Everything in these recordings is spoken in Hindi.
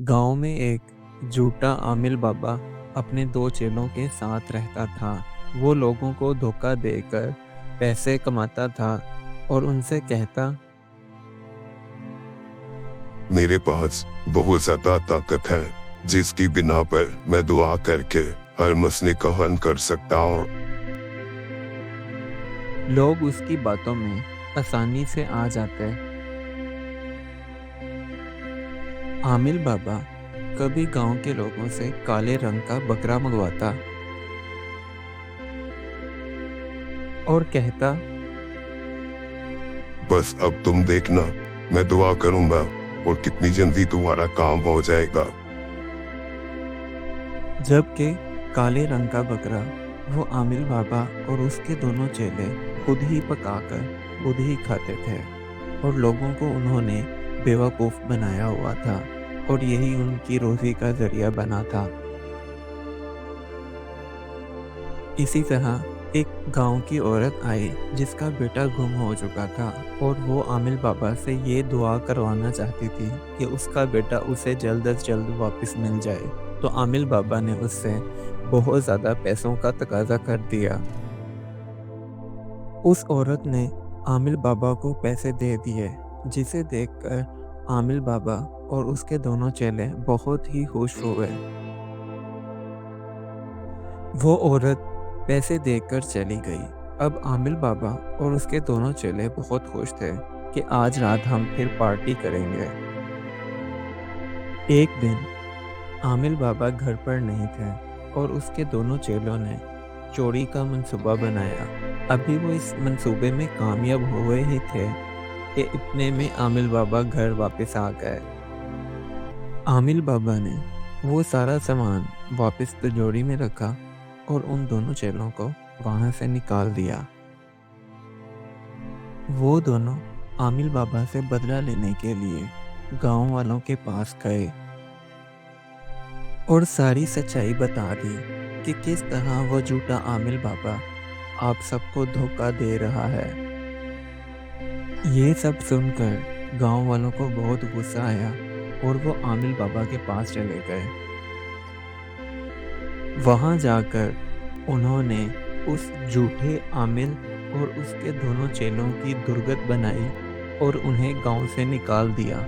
गांव में एक झूठा आमिल बाबा अपने दो चेलों के साथ रहता था। वो लोगों को धोखा देकर पैसे कमाता था और उनसे कहता, मेरे पास बहुत ज्यादा ताकत है जिसकी बिना पर मैं दुआ करके हर मसले का हल कर सकता हूँ। लोग उसकी बातों में आसानी से आ जाते। आमिल बाबा कभी गांव के लोगों से काले रंग का बकरा मंगवाता और कहता, बस अब तुम देखना, मैं दुआ करूंगा और कितनी जल्दी तुम्हारा काम हो जाएगा। जबकि काले रंग का बकरा वो आमिल बाबा और उसके दोनों चेले खुद ही पकाकर खुद ही खाते थे और लोगों को उन्होंने बेवकूफ़ बनाया हुआ था और यही उनकी रोज़ी का ज़रिया बना था। इसी तरह एक गांव की औरत आई जिसका बेटा गुम हो चुका था और वो आमिल बाबा से ये दुआ करवाना चाहती थी कि उसका बेटा उसे जल्द से जल्द वापस मिल जाए। तो आमिल बाबा ने उससे बहुत ज़्यादा पैसों का तकाजा कर दिया। उस औरत ने आमिल बाबा को पैसे दे दिए, जिसे देखकर आमिल बाबा और उसके दोनों चेले बहुत ही खुश हुए। वो औरत पैसे देकर चली गई। अब आमिल बाबा और उसके दोनों चेले बहुत खुश थे कि आज रात हम फिर पार्टी करेंगे। एक दिन आमिल बाबा घर पर नहीं थे और उसके दोनों चेलों ने चोरी का मंसूबा बनाया। अभी वो इस मंसूबे में कामयाब हुए ही थे कि इतने में आमिल बाबा घर वापस आ गए। आमिल बाबा ने वो सारा सामान वापस तिजोरी में रखा और उन दोनों चेलों को वहां से निकाल दिया। वो दोनों आमिल बाबा से बदला लेने के लिए गांव वालों के पास गए और सारी सच्चाई बता दी कि किस तरह वो झूठा आमिल बाबा आप सबको धोखा दे रहा है। ये सब सुनकर गांव वालों को बहुत गुस्सा आया और वो आमिल बाबा के पास चले गए। वहां जाकर उन्होंने उस झूठे आमिल और उसके दोनों चेलों की दुर्गत बनाई और उन्हें गांव से निकाल दिया।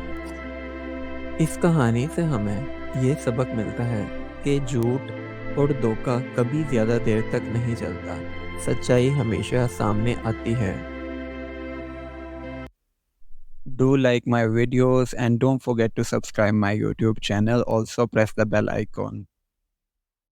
इस कहानी से हमें ये सबक मिलता है कि झूठ और धोखा कभी ज़्यादा देर तक नहीं चलता। सच्चाई हमेशा सामने आती है। Do like my videos and don't forget to subscribe my YouTube channel. Also press the bell icon.